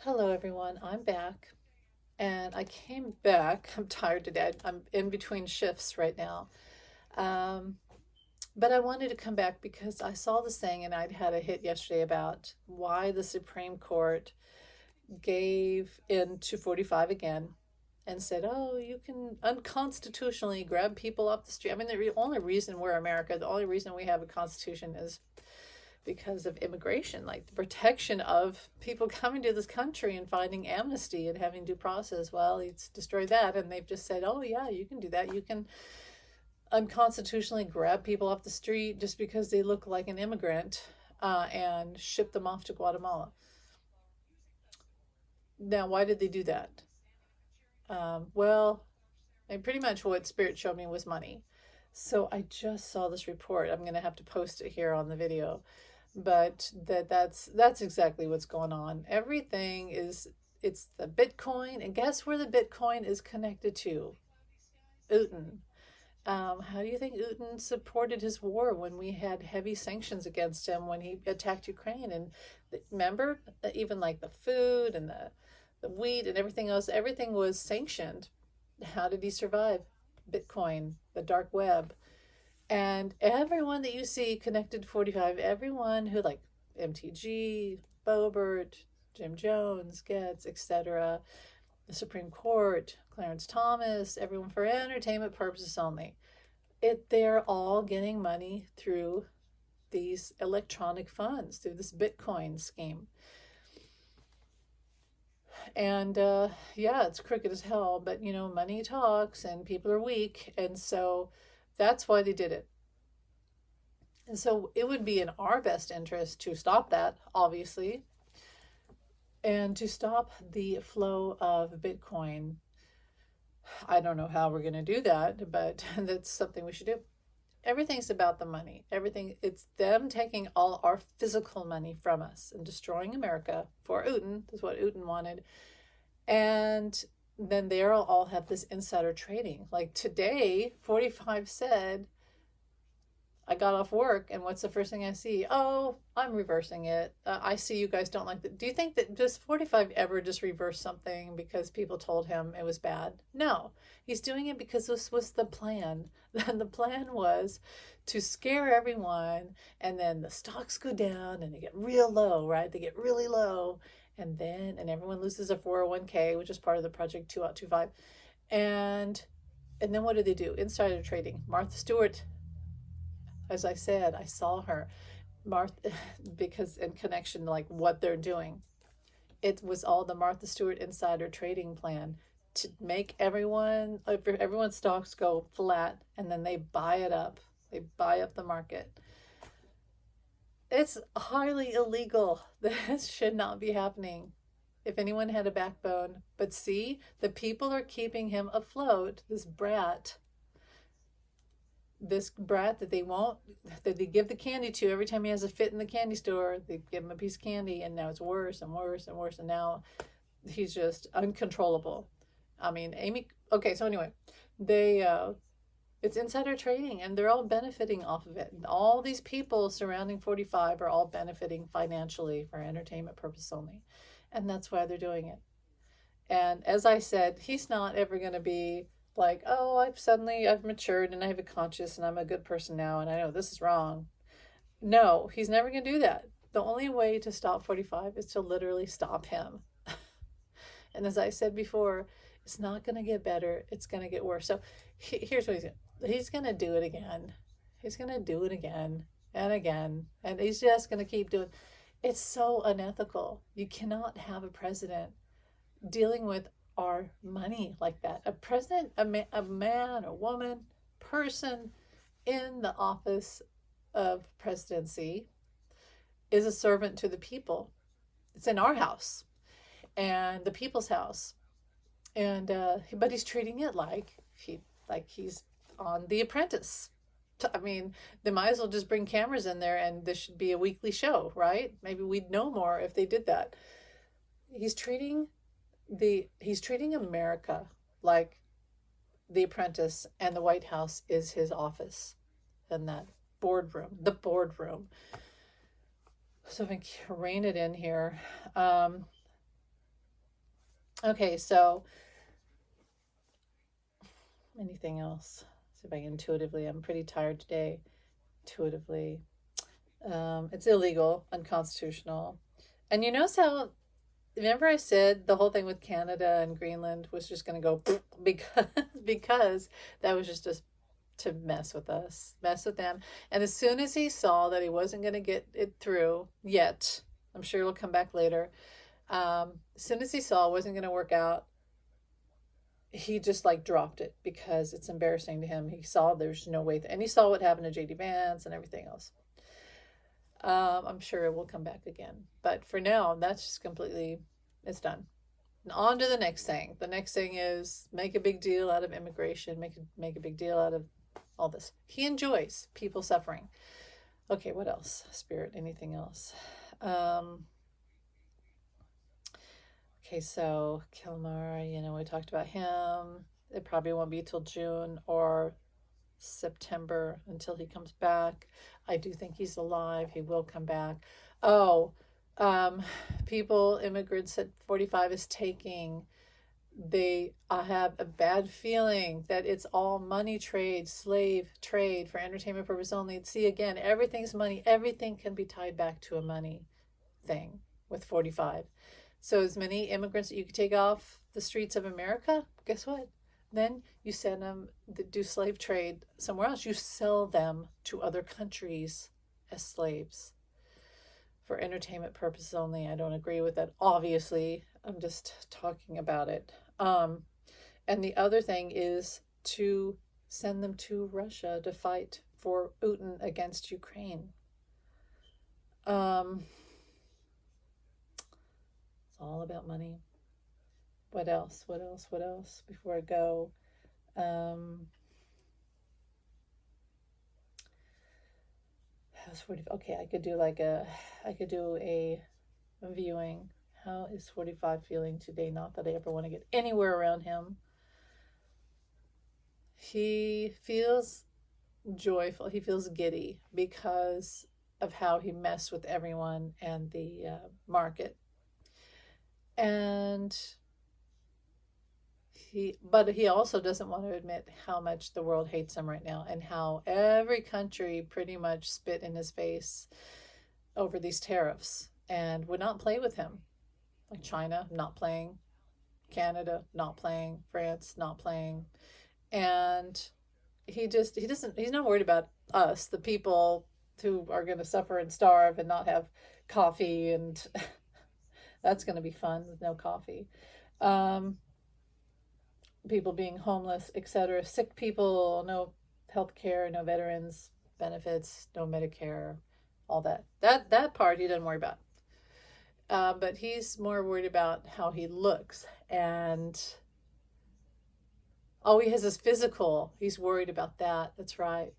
Hello, everyone. I'm back. And I came back. I'm tired today. I'm in between shifts right now. Um, but I wanted to come back because I saw this thing and I'd had a hit yesterday about why the Supreme Court gave in to 45 again and said, oh, you can unconstitutionally grab people off the street. I mean, the only reason we're America, the only reason we have a constitution is because of immigration, like the protection of people coming to this country and finding amnesty and having due process. Well, it's destroyed that, and they've just said, oh, yeah, you can do that. You can unconstitutionally grab people off the street just because they look like an immigrant and ship them off to Guatemala. Now, why did they do that? Well, and pretty much what Spirit showed me was money. So I just saw this report. I'm going to have to post it here on the video, but that's exactly what's going on. Everything is it's the Bitcoin, and guess where the Bitcoin is connected to? Putin. How do you think Putin supported his war when we had heavy sanctions against him when he attacked Ukraine? And remember, even like the food and the wheat and everything else, everything was sanctioned. How did he survive? Bitcoin, the dark web. And everyone that you see connected to 45, everyone who like MTG, Boebert, Jim Jones, Getz, etc., the Supreme Court, Clarence Thomas, everyone for entertainment purposes only. They're all getting money through these electronic funds, through this Bitcoin scheme. And yeah, it's crooked as hell, but money talks and people are weak. And so that's why they did it. And so it would be in our best interest to stop that, obviously, and to stop the flow of Bitcoin. I don't know how we're going to do that, but that's something we should do. Everything's about the money. Everything, it's them taking all our physical money from us and destroying America for Putin. That's what Putin wanted. And then they'll all have this insider trading. Like today, 45 said, I got off work, and what's the first thing I see? Oh, I'm reversing it. I see you guys don't like that. Do you think that does 45 ever just reverse something because people told him it was bad? No, he's doing it because this was the plan. The plan was to scare everyone, and then the stocks go down and they get real low, right? They get really low, and everyone loses a 401k, which is part of the Project 2 out 25, and then what do they do? Insider trading. Martha Stewart, as I said, I saw her, Martha, because in connection to like what they're doing, it was all the Martha Stewart insider trading plan to make everyone's stocks go flat, and then they buy it up. They buy up the market. It's highly illegal. This should not be happening. If anyone had a backbone, but see, the people are keeping him afloat. This brat that they give the candy to every time he has a fit in the candy store. They give him a piece of candy, and now it's worse and worse and worse, and now he's just uncontrollable. I mean, Amy. Okay, so anyway, they it's insider trading, and they're all benefiting off of it. And all these people surrounding 45 are all benefiting financially for entertainment purpose only, and that's why they're doing it. And as I said, he's not ever going to be like, oh, I've matured and I have a conscience and I'm a good person now and I know this is wrong. No, he's never going to do that. The only way to stop 45 is to literally stop him. And as I said before, it's not going to get better. It's going to get worse. So here's what he's going to do it again. He's going to do it again and again. And he's just going to keep doing it. It's so unethical. You cannot have a president dealing with our money like that. A president, a man, a woman, person in the office of presidency is a servant to the people. It's in our house and the people's house, and but he's treating it like he's on The Apprentice. I mean, they might as well just bring cameras in there, and this should be a weekly show, right? Maybe we'd know more if they did that. He's treating America like The Apprentice, and the White House is his office, and that the boardroom. So if I can rein it in here, Okay, so anything else? See if I intuitively. I'm pretty tired today. Intuitively, it's illegal, unconstitutional, and you notice how. Remember, I said the whole thing with Canada and Greenland was just going to go because that was just to mess with us, mess with them. And as soon as he saw that he wasn't going to get it through yet, I'm sure it'll come back later. As soon as he saw it wasn't going to work out, he just like dropped it because it's embarrassing to him. He saw there's no way, and he saw what happened to JD Vance and everything else. I'm sure it will come back again, but for now, that's just completely, it's done. And on to the next thing. The next thing is make a big deal out of immigration. Make a big deal out of all this. He enjoys people suffering. Okay, what else? Spirit, anything else? Okay, so Kilmer, we talked about him. It probably won't be till June or September until he comes back. I do think he's alive. He will come back. Oh, immigrants at 45 is taking. I have a bad feeling that it's all money trade, slave trade for entertainment purpose only. See, again, everything's money. Everything can be tied back to a money thing with 45. So as many immigrants that you could take off the streets of America, guess what? Then you send them to do slave trade somewhere else. You sell them to other countries as slaves for entertainment purposes only. I don't agree with that. Obviously, I'm just talking about it. And the other thing is to send them to Russia to fight for Putin against Ukraine. It's all about money. What else? Before I go, how's 40? Okay, I could do a viewing. How is 45 feeling today? Not that I ever want to get anywhere around him. He feels joyful. He feels giddy because of how he messed with everyone and the market. And he also doesn't want to admit how much the world hates him right now and how every country pretty much spit in his face over these tariffs and would not play with him. Like China not playing, Canada not playing, France not playing. And he's not worried about us, the people who are going to suffer and starve and not have coffee, and that's going to be fun with no coffee. People being homeless, etc. Sick people, no health care, no veterans benefits, no Medicare, all that. That part he doesn't worry about. But he's more worried about how he looks, and all he has is physical. He's worried about that. That's right.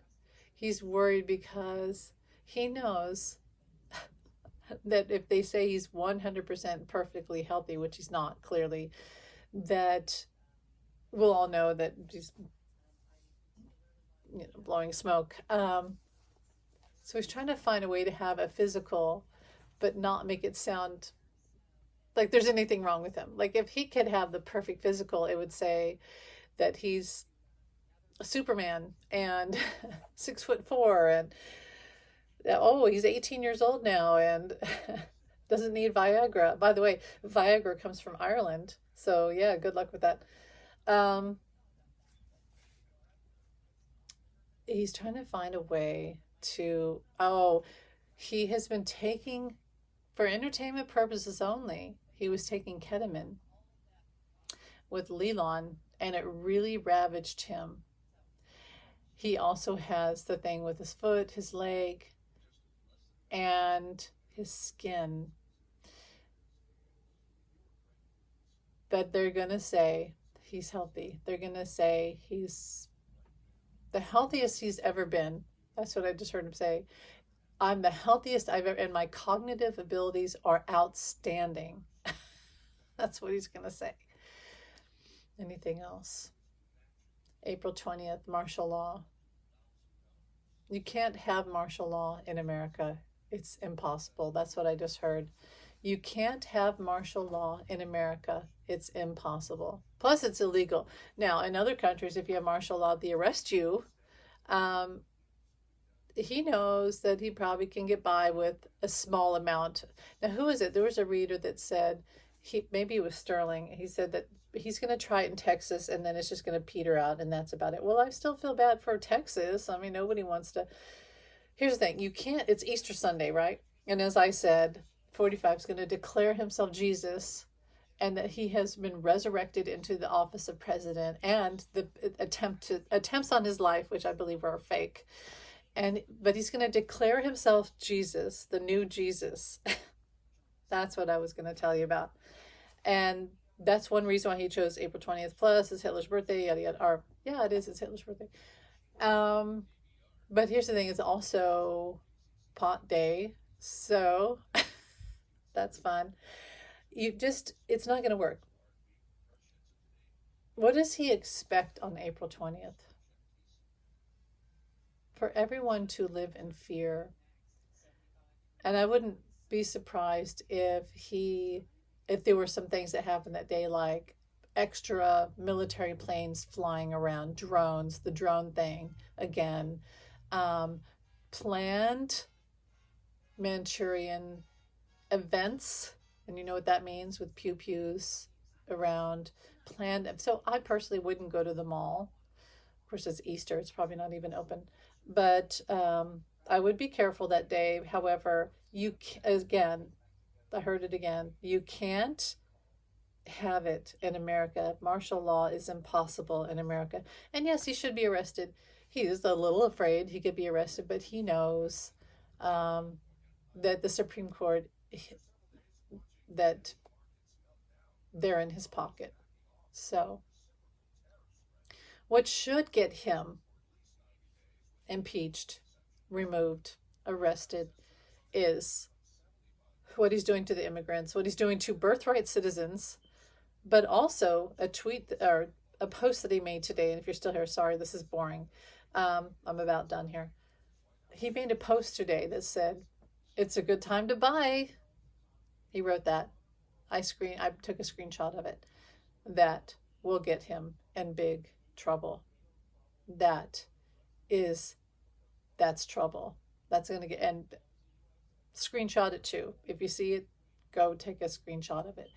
He's worried because he knows that if they say he's 100% perfectly healthy, which he's not, clearly, that we'll all know that he's blowing smoke. So he's trying to find a way to have a physical but not make it sound like there's anything wrong with him. Like if he could have the perfect physical, it would say that he's a Superman and 6'4" and he's 18 years old now and doesn't need Viagra. By the way, Viagra comes from Ireland. So yeah, good luck with that. He's trying to find a way to, he has been taking, for entertainment purposes only, he was taking ketamine with Lelon, and it really ravaged him. He also has the thing with his foot, his leg, and his skin. But they're going to say he's healthy. They're going to say he's the healthiest he's ever been. That's what I just heard him say. I'm the healthiest I've ever, and my cognitive abilities are outstanding. That's what he's going to say. Anything else? April 20th, martial law. You can't have martial law in America. It's impossible. That's what I just heard. You can't have martial law in America. It's impossible. Plus, it's illegal. Now, in other countries, if you have martial law, they arrest you. Um, he knows that he probably can get by with a small amount. Now, who is it? There was a reader that said, maybe it was Sterling. He said that he's going to try it in Texas and then it's just going to peter out and that's about it. Well, I still feel bad for Texas. I mean, nobody wants to. Here's the thing. You can't, it's Easter Sunday, right? And as I said, 45 is going to declare himself Jesus and that he has been resurrected into the office of president, and the attempts on his life, which I believe are fake. But he's going to declare himself Jesus, the new Jesus. That's what I was going to tell you about. And that's one reason why he chose April 20th. Plus, it's Hitler's birthday, yada yada. Or, yeah, it is. It's Hitler's birthday. But here's the thing: it's also pot day, so that's fun. It's not going to work. What does he expect on April 20th? For everyone to live in fear. And I wouldn't be surprised if there were some things that happened that day, like extra military planes flying around, drones, the drone thing again, planned Manchurian events, and you know what that means, with pew-pews around, planned. So I personally wouldn't go to the mall. Of course, it's Easter, it's probably not even open, but I would be careful that day. However, I heard it again, you can't have it in America. Martial law is impossible in America. And yes, he should be arrested. He is a little afraid he could be arrested, but he knows that the Supreme Court, that they're in his pocket. So what should get him impeached, removed, arrested is what he's doing to the immigrants, what he's doing to birthright citizens, but also a tweet or a post that he made today. And if you're still here, sorry, this is boring. I'm about done here. He made a post today that said, "It's a good time to buy." He wrote that. I took a screenshot of it. That will get him in big trouble. That's trouble. That's going to get, and screenshot it too. If you see it, go take a screenshot of it.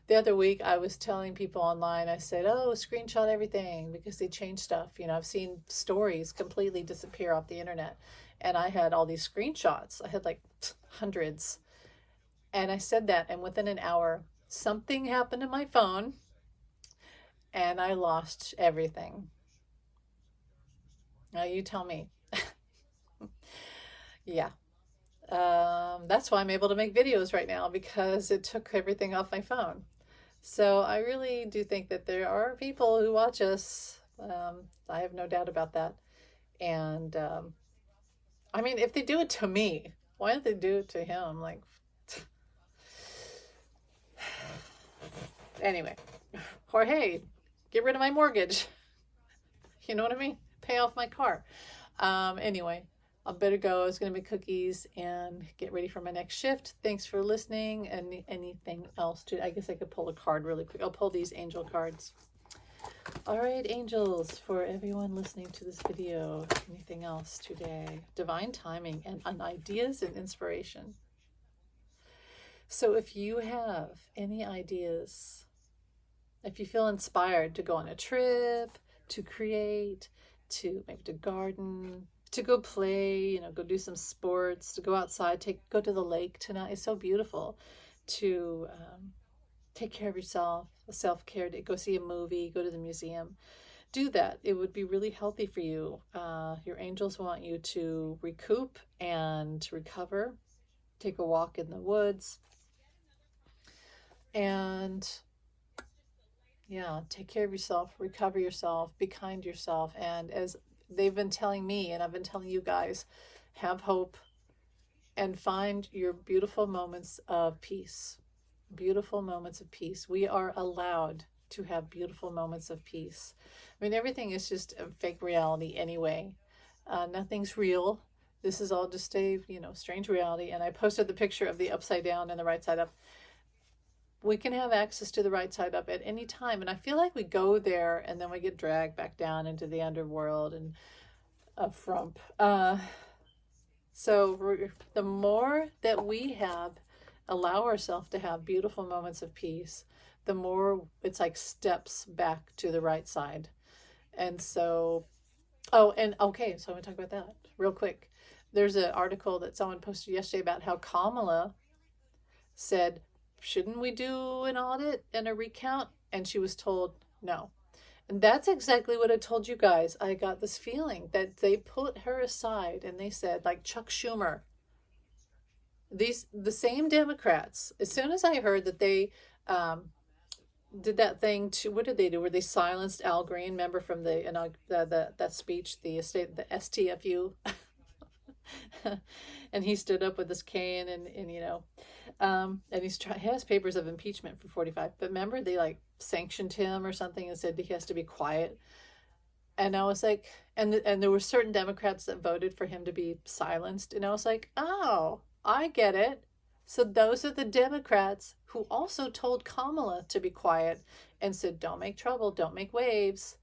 The other week I was telling people online, I said, screenshot everything because they change stuff. I've seen stories completely disappear off the internet, and I had all these screenshots. I had like hundreds. And I said that, and within an hour, something happened to my phone and I lost everything. Now you tell me. Yeah. That's why I'm able to make videos right now, because it took everything off my phone. So I really do think that there are people who watch us. I have no doubt about that. And I mean, if they do it to me, why don't they do it to him? Like, anyway, Jorge, get rid of my mortgage. You know what I mean? Pay off my car. Anyway, I better go. I was going to make cookies and get ready for my next shift. Thanks for listening. And anything else? I guess I could pull a card really quick. I'll pull these angel cards. All right, angels, for everyone listening to this video, anything else today? Divine timing and ideas and inspiration. So if you have any ideas, if you feel inspired to go on a trip, to create, maybe to garden, to go play, go do some sports, to go outside, go to the lake tonight. It's so beautiful. To take care of yourself, self-care, to go see a movie, go to the museum. Do that. It would be really healthy for you. Your angels want you to recoup and recover. Take a walk in the woods. And yeah, take care of yourself, recover yourself, be kind to yourself. And as they've been telling me, and I've been telling you guys, have hope and find your beautiful moments of peace. Beautiful moments of peace. We are allowed to have beautiful moments of peace. I mean, everything is just a fake reality anyway. Nothing's real. This is all just a, strange reality. And I posted the picture of the upside down and the right side up. We can have access to the right side up at any time. And I feel like we go there and then we get dragged back down into the underworld and a frump. So the more that we allow ourselves to have beautiful moments of peace, the more it's like steps back to the right side. And so, oh, and okay, so I'm going to talk about that real quick. There's an article that someone posted yesterday about how Kamala said, shouldn't we do an audit and a recount? And she was told no. And that's exactly what I told you guys. I got this feeling that they put her aside and they said, like Chuck Schumer, the same Democrats, as soon as I heard that they did that thing to, what did they do? Where they silenced Al Green, remember from that speech, the STFU, and he stood up with his cane and and he has papers of impeachment for 45. But remember, they like sanctioned him or something and said he has to be quiet. And I was like, and there were certain Democrats that voted for him to be silenced, and I was like, oh, I get it. So those are the Democrats who also told Kamala to be quiet and said, don't make trouble, don't make waves.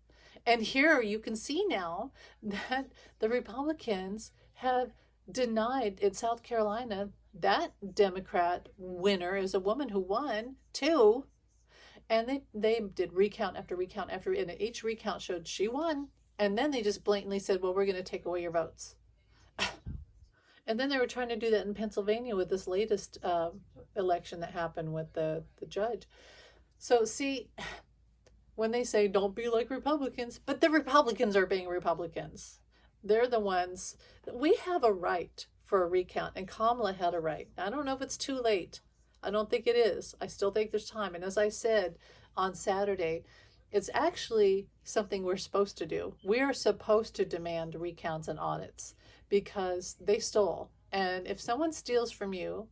And here you can see now that the Republicans have denied in South Carolina that Democrat winner is a woman who won too. And they did recount after recount after, and each recount showed she won. And then they just blatantly said, well, we're going to take away your votes. And then they were trying to do that in Pennsylvania with this latest election that happened with the judge. So see, when they say don't be like Republicans, but the Republicans are being Republicans. They're the ones, we have a right for a recount, and Kamala had a right. I don't know if it's too late. I don't think it is. I still think there's time. And as I said on Saturday, it's actually something we're supposed to do. We are supposed to demand recounts and audits because they stole. And if someone steals from you,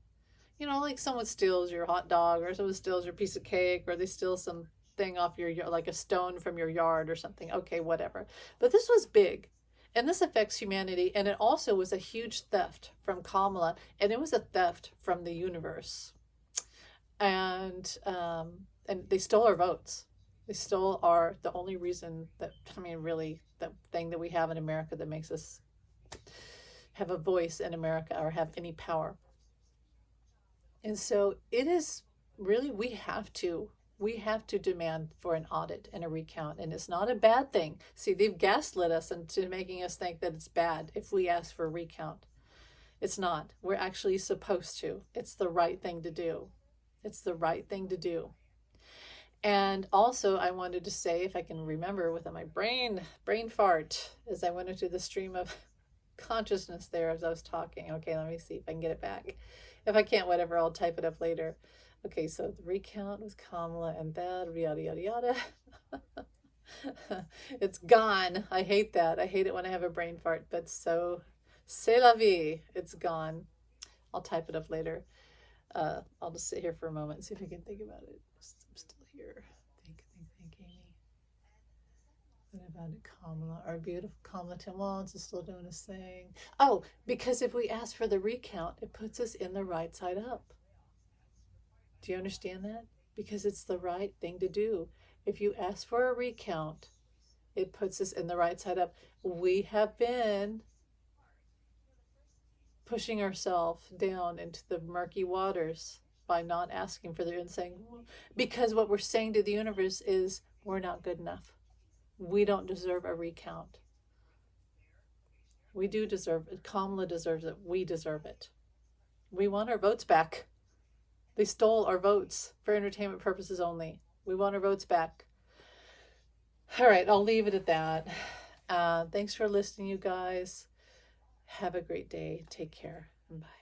like someone steals your hot dog, or someone steals your piece of cake, or they steal something off your, like a stone from your yard or something. Okay, whatever. But this was big. And this affects humanity. And it also was a huge theft from Kamala. And it was a theft from the universe. And they stole our votes. They stole the only reason that, really, the thing that we have in America that makes us have a voice in America or have any power. And so it is really, we have to demand for an audit and a recount. And it's not a bad thing. See, they've gaslit us into making us think that it's bad if we ask for a recount. It's not. We're actually supposed to. It's the right thing to do. It's the right thing to do. And also, I wanted to say, if I can remember within my brain fart, as I went into the stream of consciousness there as I was talking. Okay, let me see if I can get it back. If I can't, whatever, I'll type it up later. Okay, so the recount was Kamala and that, yada, yada, yada. It's gone. I hate that. I hate it when I have a brain fart, but so, c'est la vie. It's gone. I'll type it up later. I'll just sit here for a moment and see if I can think about it. I'm still here. Think, Amy. What about it, Kamala? Our beautiful Kamala Tim Wallens is still doing his thing. Oh, because if we ask for the recount, it puts us in the right side up. Do you understand that? Because it's the right thing to do. If you ask for a recount, it puts us in the right side up. We have been pushing ourselves down into the murky waters by not asking for the saying, because what we're saying to the universe is we're not good enough. We don't deserve a recount. We do deserve it. Kamala deserves it. We deserve it. We want our votes back. They stole our votes for entertainment purposes only. We want our votes back. All right, I'll leave it at that. Thanks for listening, you guys. Have a great day. Take care. Bye.